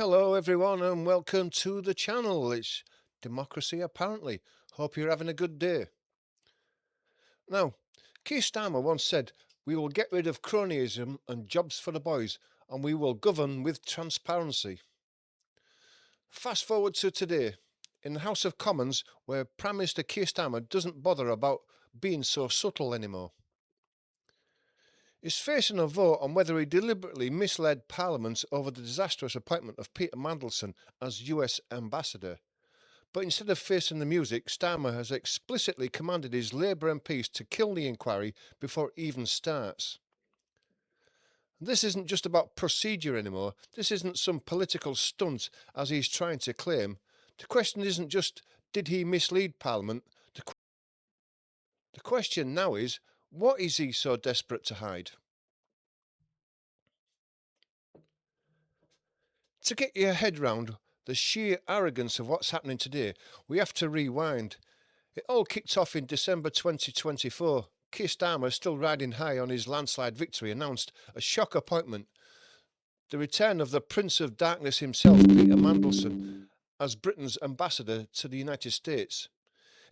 Hello, everyone, and welcome to the channel. It's Democracy, apparently. Hope you're having a good day. Now, Keir Starmer once said, "We will get rid of cronyism and jobs for the boys, and we will govern with transparency." Fast forward to today, in the House of Commons, where Prime Minister Keir Starmer doesn't bother about being so subtle anymore. He's facing a vote on whether he deliberately misled Parliament over the disastrous appointment of Peter Mandelson as US ambassador. But instead of facing the music, Starmer has explicitly commanded his Labour MPs to kill the inquiry before it even starts. This isn't just about procedure anymore. This isn't some political stunt, as he's trying to claim. The question isn't just, did he mislead Parliament? The question now is, what is he so desperate to hide? To get your head round the sheer arrogance of what's happening today, we have to rewind. It all kicked off in December 2024. Keir Starmer, still riding high on his landslide victory, announced a shock appointment: the return of the Prince of Darkness himself, Peter Mandelson, as Britain's ambassador to the United States.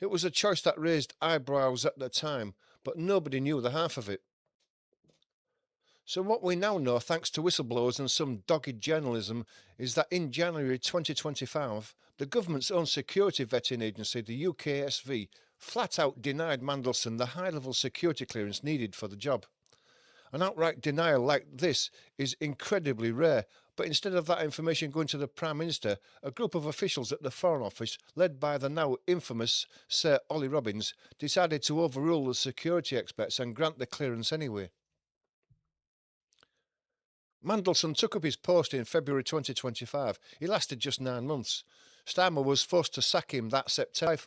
It was a choice that raised eyebrows at the time, but nobody knew the half of it. So what we now know, thanks to whistleblowers and some dogged journalism, is that in January 2025, the government's own security vetting agency, the UKSV, flat out denied Mandelson the high-level security clearance needed for the job. An outright denial like this is incredibly rare, but instead of that information going to the Prime Minister, a group of officials at the Foreign Office, led by the now infamous Sir Ollie Robbins, decided to overrule the security experts and grant the clearance anyway. Mandelson took up his post in February 2025. He lasted just 9 months. Starmer was forced to sack him that September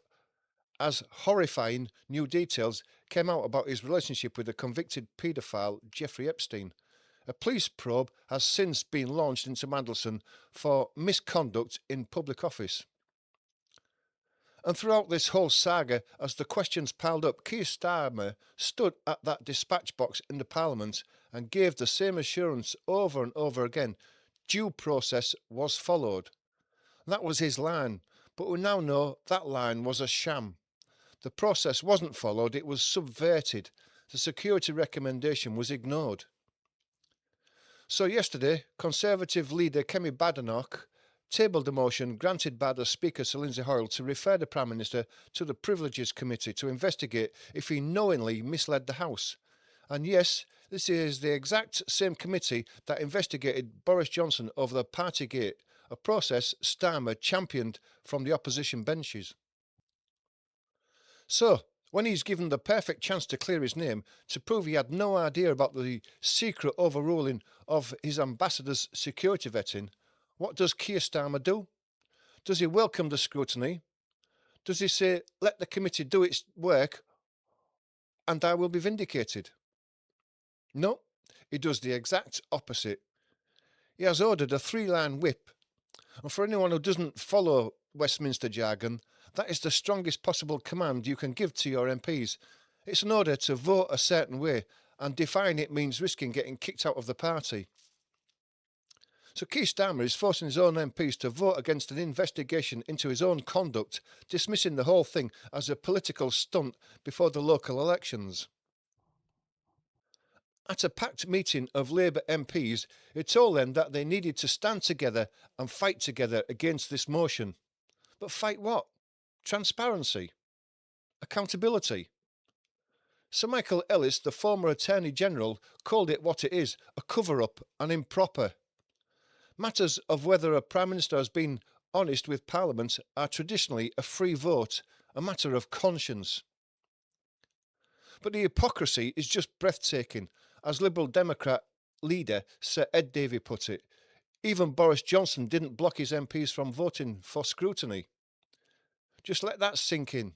as horrifying new details came out about his relationship with the convicted paedophile Jeffrey Epstein. A police probe has since been launched into Mandelson for misconduct in public office. And throughout this whole saga, as the questions piled up, Keir Starmer stood at that dispatch box in the Parliament and gave the same assurance over and over again: due process was followed. That was his line, but we now know that line was a sham. The process wasn't followed, it was subverted. The security recommendation was ignored. So yesterday, Conservative leader Kemi Badenoch tabled a motion granted by the Speaker, Sir Lindsay Hoyle, to refer the Prime Minister to the Privileges Committee to investigate if he knowingly misled the House. And yes, this is the exact same committee that investigated Boris Johnson over the Partygate, a process Starmer championed from the opposition benches. So, when he's given the perfect chance to clear his name, to prove he had no idea about the secret overruling of his ambassador's security vetting, what does Keir Starmer do? Does he welcome the scrutiny? Does he say, let the committee do its work and I will be vindicated? No, he does the exact opposite. He has ordered a 3-line whip. And for anyone who doesn't follow Westminster jargon, that is the strongest possible command you can give to your MPs. It's an order to vote a certain way, and defying it means risking getting kicked out of the party. So Keir Starmer is forcing his own MPs to vote against an investigation into his own conduct, dismissing the whole thing as a political stunt before the local elections. At a packed meeting of Labour MPs, he told them that they needed to stand together and fight together against this motion. But fight what? Transparency? Accountability? Sir Michael Ellis, the former Attorney General, called it what it is: a cover-up, an improper. Matters of whether a Prime Minister has been honest with Parliament are traditionally a free vote, a matter of conscience. But the hypocrisy is just breathtaking. As Liberal Democrat leader Sir Ed Davey put it, even Boris Johnson didn't block his MPs from voting for scrutiny. Just let that sink in.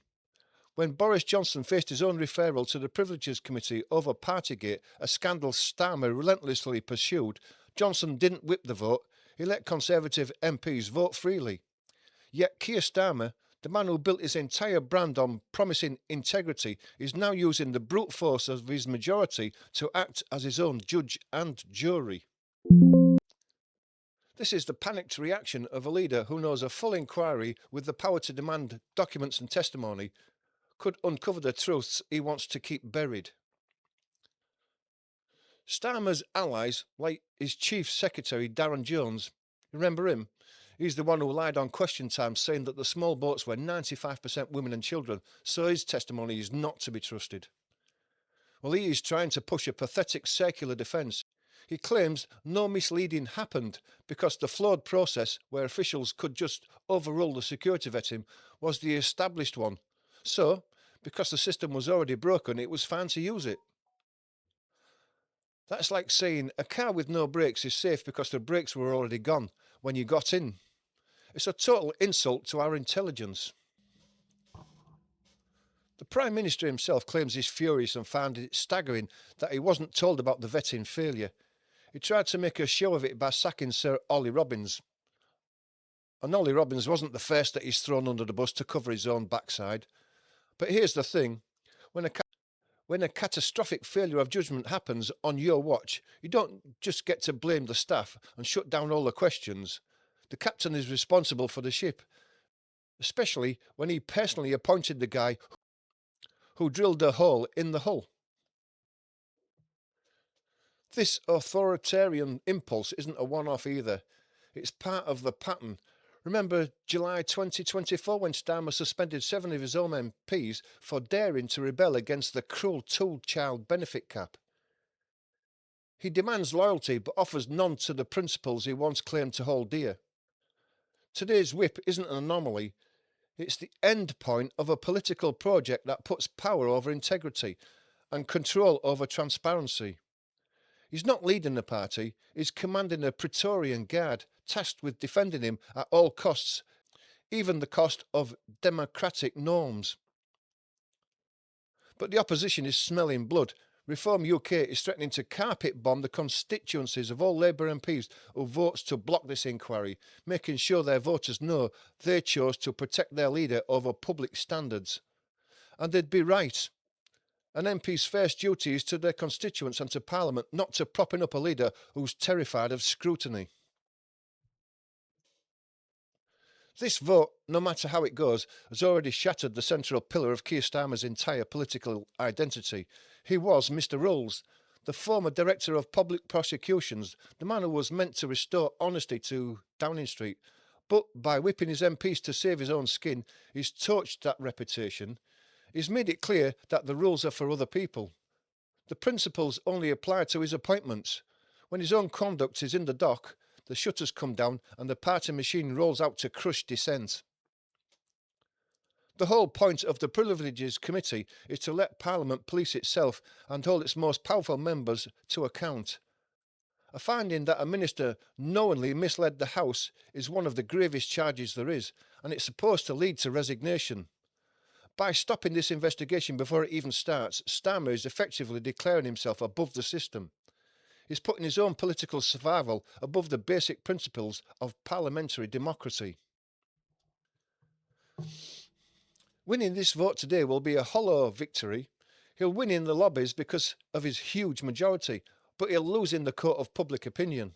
When Boris Johnson faced his own referral to the Privileges Committee over Partygate, a scandal Starmer relentlessly pursued, Johnson didn't whip the vote. He let Conservative MPs vote freely. Yet Keir Starmer, the man who built his entire brand on promising integrity, is now using the brute force of his majority to act as his own judge and jury. This is the panicked reaction of a leader who knows a full inquiry with the power to demand documents and testimony could uncover the truths he wants to keep buried. Starmer's allies, like his chief secretary Darren Jones, remember him? He's the one who lied on Question Time saying that the small boats were 95% women and children, so his testimony is not to be trusted. Well, he is trying to push a pathetic circular defence. He claims no misleading happened because the flawed process where officials could just overrule the security vetting was the established one. So, because the system was already broken, it was fine to use it. That's like saying a car with no brakes is safe because the brakes were already gone when you got in. It's a total insult to our intelligence. The Prime Minister himself claims he's furious and found it staggering that he wasn't told about the vetting failure. He tried to make a show of it by sacking Sir Ollie Robbins. And Ollie Robbins wasn't the first that he's thrown under the bus to cover his own backside. But here's the thing, when a catastrophic failure of judgment happens on your watch, you don't just get to blame the staff and shut down all the questions. The captain is responsible for the ship, especially when he personally appointed the guy who drilled a hole in the hull. This authoritarian impulse isn't a one-off either. It's part of the pattern. Remember July 2024 when Starmer suspended 7 of his own MPs for daring to rebel against the cruel two-child benefit cap? He demands loyalty but offers none to the principles he once claimed to hold dear. Today's whip isn't an anomaly. It's the end point of a political project that puts power over integrity and control over transparency. He's not leading the party, he's commanding a Praetorian Guard tasked with defending him at all costs, even the cost of democratic norms. But the opposition is smelling blood. Reform UK is threatening to carpet bomb the constituencies of all Labour MPs who votes to block this inquiry, making sure their voters know they chose to protect their leader over public standards. And they'd be right. An MP's first duty is to their constituents and to Parliament, not to propping up a leader who's terrified of scrutiny. This vote, no matter how it goes, has already shattered the central pillar of Keir Starmer's entire political identity. He was Mr. Rules, the former Director of Public Prosecutions, the man who was meant to restore honesty to Downing Street. But by whipping his MPs to save his own skin, he's torched that reputation. He's made it clear that the rules are for other people. The principles only apply to his appointments. When his own conduct is in the dock, the shutters come down and the party machine rolls out to crush dissent. The whole point of the Privileges Committee is to let Parliament police itself and hold its most powerful members to account. A finding that a minister knowingly misled the House is one of the gravest charges there is, and it's supposed to lead to resignation. By stopping this investigation before it even starts, Starmer is effectively declaring himself above the system. He's putting his own political survival above the basic principles of parliamentary democracy. Winning this vote today will be a hollow victory. He'll win in the lobbies because of his huge majority, but he'll lose in the court of public opinion.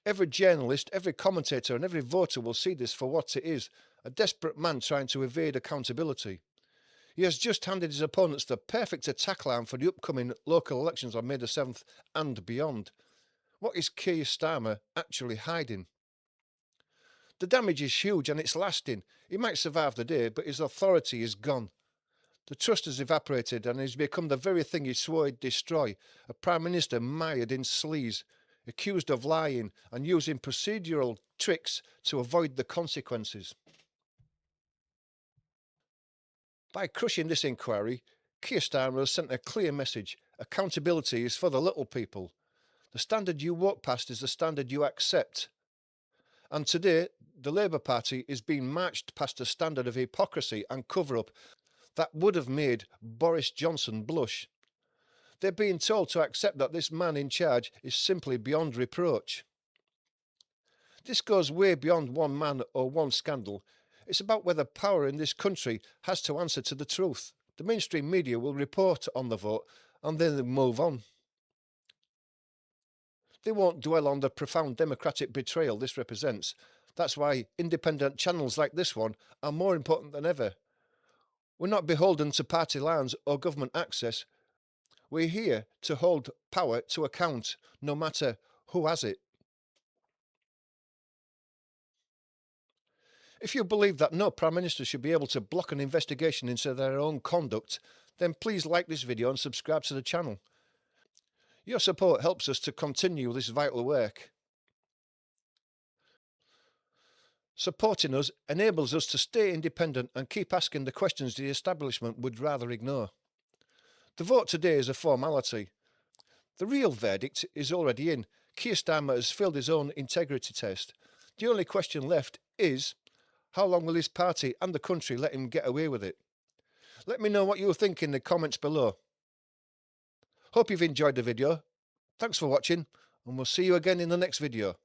Every journalist, every commentator and every voter will see this for what it is, a desperate man trying to evade accountability. He has just handed his opponents the perfect attack line for the upcoming local elections on May the 7th and beyond. What is Keir Starmer actually hiding? The damage is huge and it's lasting. He might survive the day, but his authority is gone. The trust has evaporated and he's become the very thing he swore he'd destroy, a Prime Minister mired in sleaze, accused of lying and using procedural tricks to avoid the consequences. By crushing this inquiry, Keir Starmer has sent a clear message. Accountability is for the little people. The standard you walk past is the standard you accept. And today, the Labour Party is being marched past a standard of hypocrisy and cover-up that would have made Boris Johnson blush. They're being told to accept that this man in charge is simply beyond reproach. This goes way beyond one man or one scandal. It's about whether power in this country has to answer to the truth. The mainstream media will report on the vote and then move on. They won't dwell on the profound democratic betrayal this represents. That's why independent channels like this one are more important than ever. We're not beholden to party lines or government access. We're here to hold power to account, no matter who has it. If you believe that no Prime Minister should be able to block an investigation into their own conduct, then please like this video and subscribe to the channel. Your support helps us to continue this vital work. Supporting us enables us to stay independent and keep asking the questions the establishment would rather ignore. The vote today is a formality. The real verdict is already in. Keir Starmer has failed his own integrity test. The only question left is, how long will his party and the country let him get away with it? Let me know what you think in the comments below. Hope you've enjoyed the video. Thanks for watching, and we'll see you again in the next video.